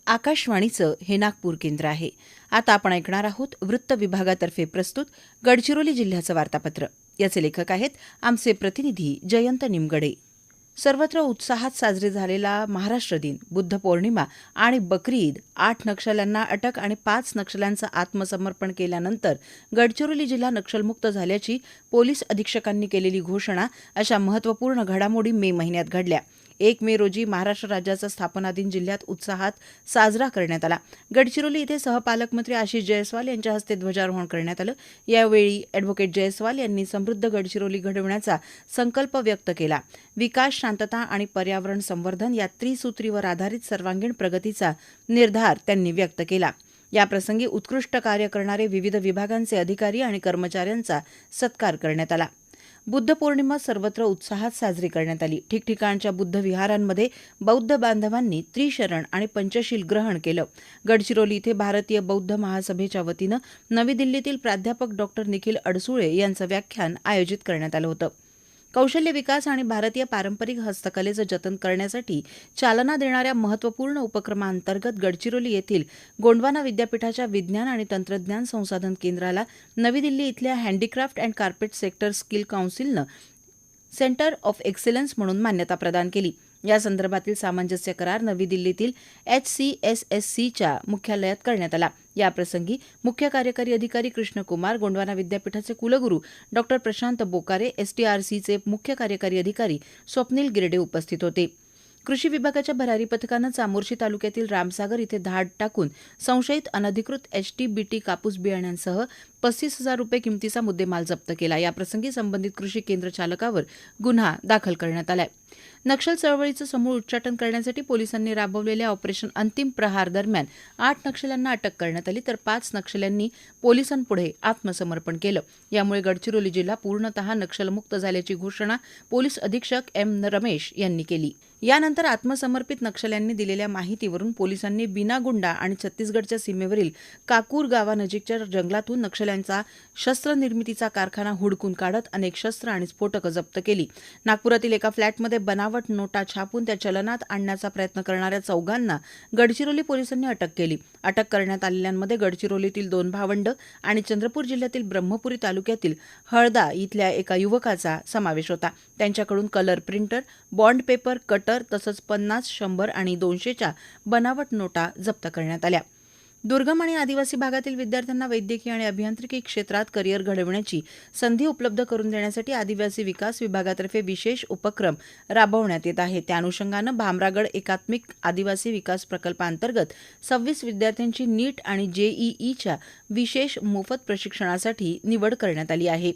आकाशवाणीचं हे नागपूर केंद्र आहे. आता आपण ऐकणार आहोत वृत्त विभागातर्फे प्रस्तुत गडचिरोली जिल्ह्याचं वार्तापत्र. याचे लेखक आहेत आमचे प्रतिनिधी जयंत निमगडे. सर्वत्र उत्साहात साजरे झालेला महाराष्ट्र दिन, बुद्ध पौर्णिमा आणि बकरी ईद, 8 नक्षल्यांना अटक आणि 5 नक्षल्यांचं आत्मसमर्पण केल्यानंतर गडचिरोली जिल्हा नक्षलमुक्त झाल्याची पोलीस अधीक्षकांनी केलेली घोषणा अशा महत्त्वपूर्ण घडामोडी मे महिन्यात घडल्या. 1 मे रोजी महाराष्ट्र राज्याचा स्थापना दिन जिल्ह्यात उत्साहात साजरा करण्यात आला. गडचिरोली इथे सहपालकमंत्री आशिष जयस्वाल यांच्या हस्ते ध्वजारोहण करण्यात आलं. यावेळी अॅडव्होकेट जयस्वाल यांनी समृद्ध गडचिरोली घडविण्याचा संकल्प व्यक्त केला. विकास, शांतता आणि पर्यावरण संवर्धन या त्रिसूत्रीवर आधारित सर्वांगीण प्रगतीचा निर्धार त्यांनी व्यक्त केला. याप्रसंगी उत्कृष्ट कार्य करणारे विविध विभागांचे अधिकारी आणि कर्मचाऱ्यांचा सत्कार करण्यात आला. बुद्ध पौर्णिमा सर्वत्र उत्साहात साजरी करण्यात आली. ठिकठिकाणच्या बुद्ध विहारांमध्ये बौद्ध बांधवांनी त्रिशरण आणि पंचशील ग्रहण केलं. गडचिरोली इथे भारतीय बौद्ध महासभेच्या वतीनं नवी दिल्लीतील प्राध्यापक डॉक्टर निखिल अडसुळे यांचं व्याख्यान आयोजित करण्यात आलं होतं. कौशल्य विकास आणि भारतीय पारंपरिक हस्तकलेचं जतन करण्यासाठी चालना देणाऱ्या महत्त्वपूर्ण उपक्रमांतर्गत गडचिरोली येथील गोंडवाना विद्यापीठाच्या विज्ञान आणि तंत्रज्ञान संसाधन केंद्राला नवी दिल्ली इथल्या handicraft and carpet sector skill काउन्सिलनं सेंटर ऑफ एक्सलन्स म्हणून मान्यता प्रदान केली. या संदर्भातील सामंजस्य करार नवी दिल्लीतील HCSSCच्या मुख्यालयात करण्यात आला. याप्रसंगी मुख्य कार्यकारी अधिकारी कृष्ण कुमार, गोंडवाना विद्यापीठाचे कुलगुरू डॉ. प्रशांत बोकारे, STRCचे मुख्य कार्यकारी अधिकारी स्वप्नील गिरडे उपस्थित होते. कृषी विभागाच्या भरारी पथकानं चामोर्शी तालुक्यातील रामसागर इथे धाड टाकून संशयित अनधिकृत HTBT कापूस बियाण्यांसह 35,000 रुपये किमतीचा मुद्देमाल जप्त केला. याप्रसंगी संबंधित कृषी केंद्र चालकावर गुन्हा दाखल करण्यात आला. नक्षल चळवळीचं समूळ उच्चाटन करण्यासाठी पोलिसांनी राबवलेल्या ऑपरेशन अंतिम प्रहार दरम्यान 8 नक्षल्यांना अटक करण्यात आली, तर 5 नक्षल्यांनी पोलिसांपुढे आत्मसमर्पण केलं. यामुळे गडचिरोली जिल्हा पूर्णतः नक्षलमुक्त झाल्याची घोषणा पोलीस अधीक्षक M. रमेश यांनी केली. यानंतर आत्मसमर्पित नक्षल्यांनी दिलेल्या माहितीवरून पोलिसांनी बिनागुंडा आणि छत्तीसगडच्या सीमेवरील काकूर गावानजीकच्या जंगलातून नक्षल्यांचा शस्त्रनिर्मितीचा कारखाना हुडकून काढत अनेक शस्त्र आणि स्फोटकं जप्त केली. नागपुरातील एका फ्लॅटमध्ये बनावट नोटा छापून त्या चलनात आणण्याचा प्रयत्न करणाऱ्या चौघांना गडचिरोली पोलिसांनी अटक केली. अटक करण्यात आलेल्यांमध्ये गडचिरोलीतील 2 भावंड आणि चंद्रपूर जिल्ह्यातील ब्रह्मपुरी तालुक्यातील हळदा इथल्या एका युवकाचा समावेश होता. त्यांच्याकडून colour printer, bond paper, cutter तसंच 50, 100 आणि 200च्या बनावट नोटा जप्त करण्यात आल्या. दुर्गम आणि आदिवासी भागातील विद्यार्थ्यांना वैद्यकीय आणि अभियांत्रिकी क्षेत्रात करिअर घडविण्याची संधी उपलब्ध करून देण्यासाठी आदिवासी विकास विभागातर्फे विशेष उपक्रम राबवण्यात येत आहे. त्या अनुषंगानं भामरागड एकात्मिक आदिवासी विकास प्रकल्पांतर्गत 26 विद्यार्थ्यांची नीट आणि JEEच्या विशेष मोफत प्रशिक्षणासाठी निवड करण्यात आली आहे.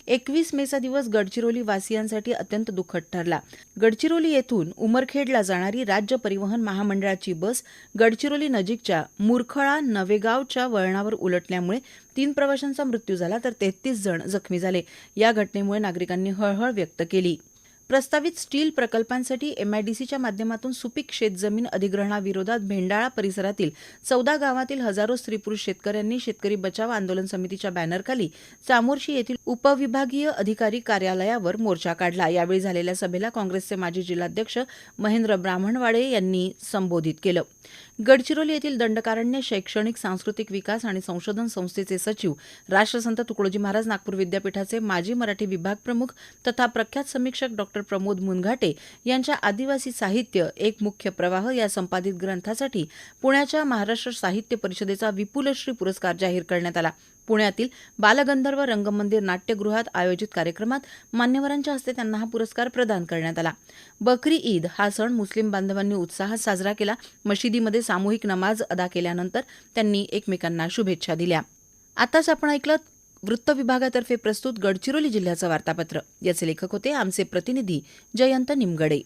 21 मेचा दिवस गडचिरोली वासियांसाठी अत्यंत दुःखद ठरला. गडचिरोली येथून उमरखेडला जाणारी राज्य परिवहन महामंडळाची बस गडचिरोली नजीकच्या मुरखळा नवेगावच्या वळणावर उलटल्यामुळे 3 प्रवाशांचा मृत्यू झाला, तर 33 जण जखमी झाले. या घटनेमुळे नागरिकांनी हळहळ व्यक्त केली. प्रस्तावित स्टील प्रकल्पांसाठी MIDCच्या माध्यमातून सुपीक शेतजमीन अधिग्रहणाविरोधात भेंडाळा परिसरातील 14 गावातील हजारो स्त्री-पुरुष शेतकऱ्यांनी शेतकरी बचाव आंदोलन समितीच्या बॅनरखाली चामोर्शी येथील उपविभागीय अधिकारी कार्यालयावर मोर्चा काढला. यावेळी झालेल्या सभेला काँग्रेसचे माजी जिल्हाध्यक्ष महेंद्र ब्राह्मणवाडे यांनी संबोधित केलं. गडचिरोली येथील दंडकारण्य शैक्षणिक, सांस्कृतिक विकास आणि संशोधन संस्थेचे सचिव, राष्ट्रसंत तुकडोजी महाराज नागपूर विद्यापीठाचे माजी मराठी विभाग प्रमुख तथा प्रख्यात समीक्षक डॉ. प्रमोद मुनघाटे यांच्या आदिवासी साहित्य एक मुख्य प्रवाह या संपादित ग्रंथासाठी पुण्याच्या महाराष्ट्र साहित्य परिषदेचा विपुलश्री पुरस्कार जाहीर करण्यात आला. पुण्यातील बालगंधर्व रंगमंदिर नाट्यगृहात आयोजित कार्यक्रमात मान्यवरांच्या हस्ते त्यांना हा पुरस्कार प्रदान करण्यात आला. बकरी ईद हा सण मुस्लिम बांधवांनी उत्साहात साजरा केला. मशिदीमध्ये सामूहिक नमाज अदा केल्यानंतर त्यांनी एकमेकांना शुभेच्छा दिल्या. आताच आपण ऐकलं वृत्त विभागातर्फे प्रस्तुत गडचिरोली जिल्ह्याचं वार्तापत्र. याचे लेखक होते आमचे प्रतिनिधी जयंत निमगडे.